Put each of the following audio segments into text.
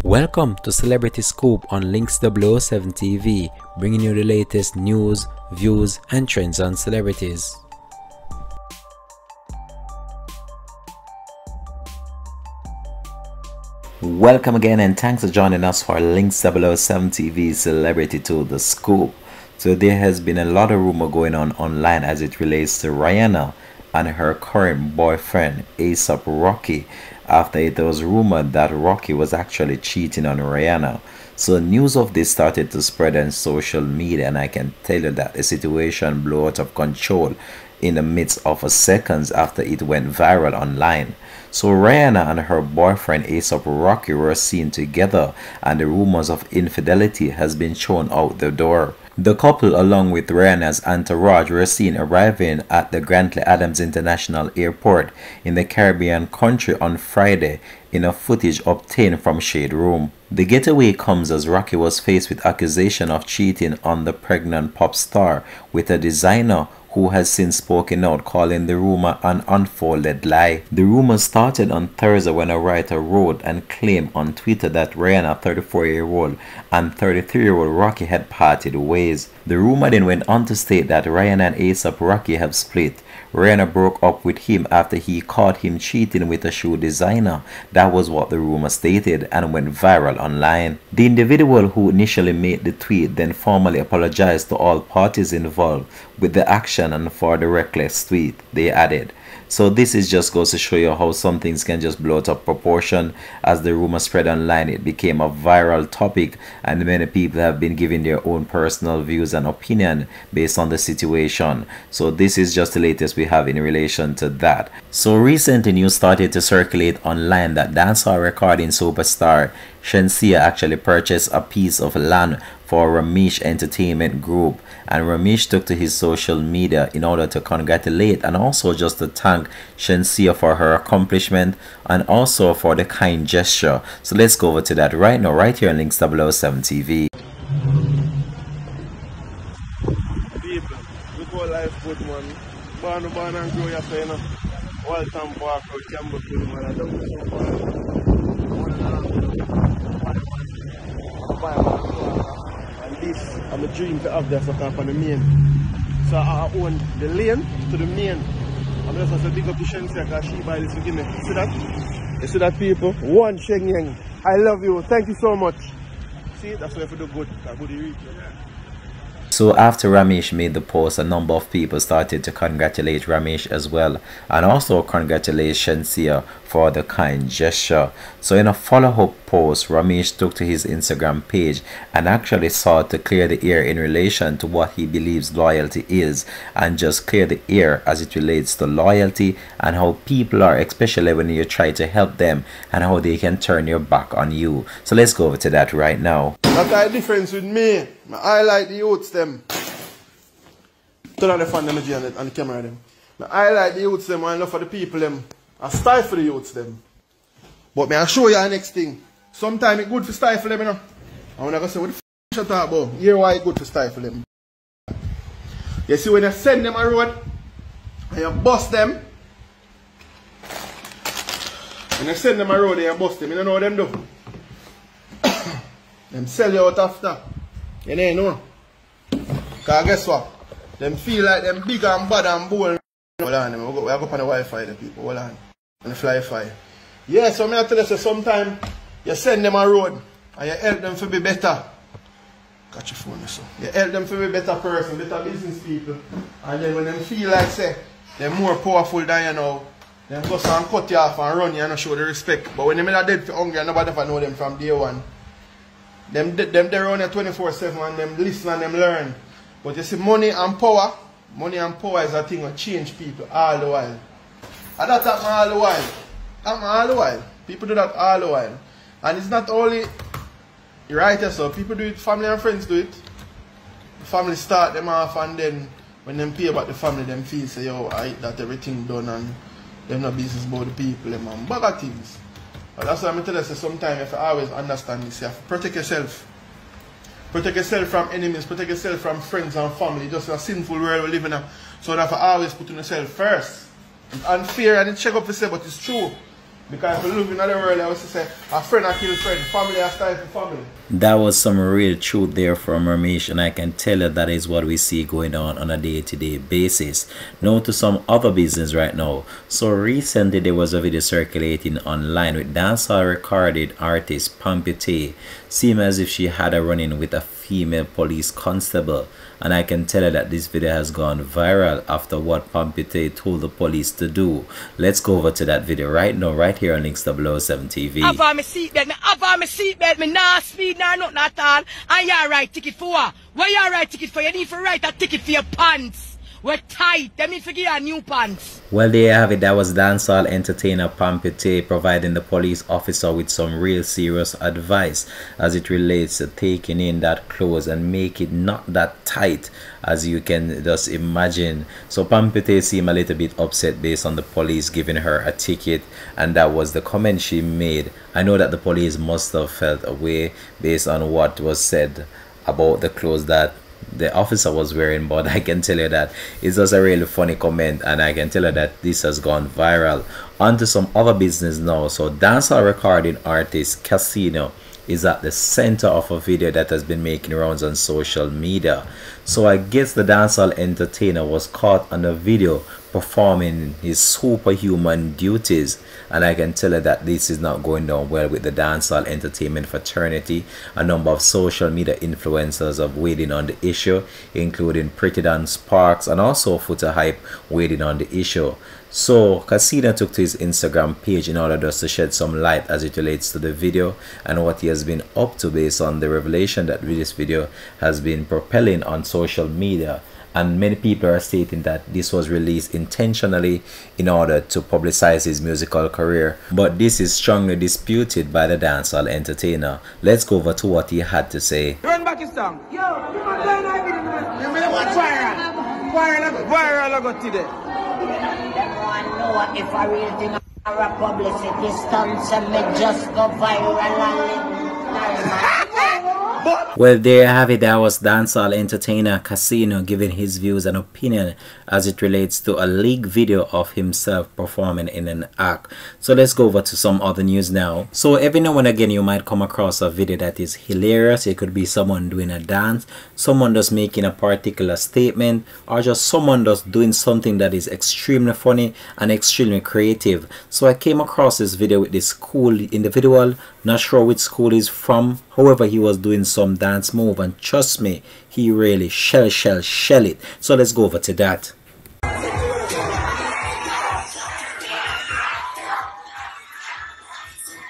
Welcome to Celebrity Scoop on Links 007 TV, bringing you the latest news, views, and trends on celebrities. Welcome again, and thanks for joining us for Links 007 TV Celebrity to the Scoop. So there has been a lot of rumor going on online as it relates to Rihanna and her current boyfriend A$AP Rocky, after it was rumored that Rocky was actually cheating on Rihanna. So news of this started to spread on social media, and I can tell you that the situation blew out of control in the midst of seconds after it went viral online. So Rihanna and her boyfriend A$AP Rocky were seen together, and the rumors of infidelity has been thrown out the door. The couple, along with Rihanna's entourage, were seen arriving at the Grantley Adams International Airport in the Caribbean country on Friday in a footage obtained from Shade Room. The getaway comes as Rocky was faced with accusation of cheating on the pregnant pop star with a designer who has since spoken out, calling the rumor an unfolded lie. The rumor started on Thursday when a writer wrote and claimed on Twitter that Rihanna, 34-year-old, and 33-year-old Rocky had parted ways. The rumor then went on to state that Rihanna and A$AP Rocky have split. Rihanna broke up with him after he caught him cheating with a shoe designer. That was what the rumor stated and went viral online. The individual who initially made the tweet then formally apologized to all parties involved with the action and for the reckless tweet, they added. So this is just goes to show you how some things can just blow out of proportion. As the rumor spread online, it became a viral topic, and many people have been giving their own personal views and opinion based on the situation. So this is just the latest we have in relation to that. So recently news started to circulate online that dancehall recording superstar Shenseea actually purchased a piece of land for Rumours Entertainment Group, and Rumours took to his social media in order to congratulate and also just to thank Shenseea for her accomplishment and also for the kind gesture. So let's go over to that right now, right here on Links 007 TV. People, look how life good, man. Born and grow your pain. All time walk out, Campbell Kill, man. I don't and this, I'm a dream to have that fuck up on the main. So I own the lane to the main. I'm just going to big up to Shenseea because she buy this to give me. See that? You see that, people? One Sheng Yang. I love you. Thank you so much. See, that's why I do good. I go to reach. So after Rumours made the post, a number of people started to congratulate Rumours as well, and also congratulate Shenseea for the kind gesture. So in a follow-up post, Rumours took to his Instagram page and actually sought to clear the air in relation to what he believes loyalty is, and just clear the air as it relates to loyalty and how people are, especially when you try to help them, and how they can turn your back on you. So let's go over to that right now. That's the difference with me. I like the youths them. Turn on the fan them and the camera them. I like the youths them and love for the people them. I stifle the youths them. But me I show you the next thing. Sometimes it's good to stifle them, you know. I'm gonna say what the f you talk about. Here why it's good to stifle them. You see when you send them a road and you bust them. When you send them a road and you bust them, you don't know what them do. Them sell you out after. You know. Because guess what? Them feel like them big and bad and bold. Hold on, we go up on the Wi-Fi, the people. Hold on. On the fly-fi. Yeah, so I tell you, so sometimes you send them a road and you help them to be better. Catch your phone, so. You help them to be better person, better business people. And then when them feel like, say, they're more powerful than you know, them go and cut you off and run you and not show the respect. But when they're dead for hungry, nobody ever know them from day one. Them they're on 24/7 and them listen and them learn. But you see, money and power is a thing that change people all the while. And that happen all the while. Happen all the while. People do that all the while. And it's not only right, so people do it, family and friends do it. The family start them off, and then when them pay about the family, them feel say, yo, I that everything done and them no business about the people, them and bugger things. But that's why I'm telling you, sometimes you have to always understand this. You have to protect yourself. Protect yourself from enemies, protect yourself from friends and family. Just a sinful world we live in. So you have to always put on yourself first. It's unfair and it's check up to say, but it's true. Because if you look in the world, I was to say, a friend I kill friend, family I style for family. That was some real truth there from Ramesh, and I can tell you that is what we see going on a day-to-day basis. Now to some other business right now. So recently there was a video circulating online with dancehall recorded artist Pampute. Seemed as if she had a run-in with a female police constable, and I can tell you that this video has gone viral after what Pampute told the police to do. Let's go over to that video right now, right here on Links 007 TV. Have on my seatbelt, me nah speed, nah nothing at all. And you write ticket for what? What you write ticket for? You need to write a ticket for your pants. We're tight, them need to give you new pants. Well, there you have it. That was dancehall entertainer Pampute providing the police officer with some real serious advice as it relates to taking in that clothes and make it not that tight as you can just imagine. So Pampute seemed a little bit upset based on the police giving her a ticket, and that was the comment she made. I know that the police must have felt away based on what was said about the clothes that the officer was wearing, but I can tell you that it's just a really funny comment, and I can tell you that this has gone viral. On to some other business now. So dancehall recording artist Casino is at the center of a video that has been making rounds on social media. So I guess the dancehall entertainer was caught on a video performing his superhuman duties, and I can tell you that this is not going down well with the dancehall entertainment fraternity. A number of social media influencers have weighed in on the issue, including Pretty Dan Sparks and also Footer Hype weighed in on the issue. So Casino took to his Instagram page in order just to shed some light as it relates to the video and what he has been up to based on the revelation that this video has been propelling on social media. And many people are stating that this was released intentionally in order to publicize his musical career, but this is strongly disputed by the dancehall entertainer. Let's go over to what he had to say. Run back his song. Yo, viral I got today. Everyone know if I real thing or a publicity stunt, and me just go viral and Well, there you have it. That was dancehall entertainer Casino giving his views and opinion as it relates to a leaked video of himself performing in an act. So let's go over to some other news now. So every now and again you might come across a video that is hilarious. It could be someone doing a dance, someone just making a particular statement, or just someone just doing something that is extremely funny and extremely creative. So I came across this video with this cool individual, not sure which school he's from. However, he was doing some dance move, and trust me, he really shell it. So let's go over to that.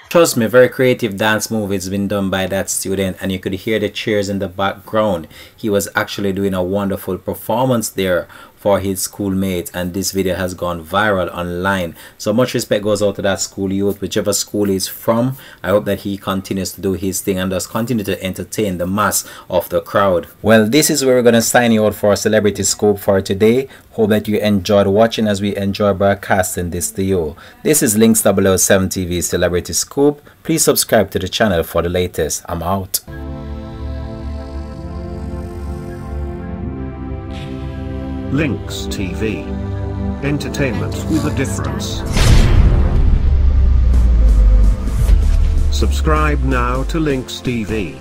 Trust me, very creative dance move has been done by that student, and you could hear the cheers in the background. He was actually doing a wonderful performance there for his schoolmates, and this video has gone viral online. So much respect goes out to that school youth, whichever school he's from. I hope that he continues to do his thing and does continue to entertain the mass of the crowd. Well, this is where we're going to sign you out for Celebrity Scoop for today. Hope that you enjoyed watching as we enjoy broadcasting this to you. This is Links 007 TV Celebrity Scoop. Please subscribe to the channel for the latest. I'm out. Links TV. Entertainment with a difference. Subscribe now to Links TV.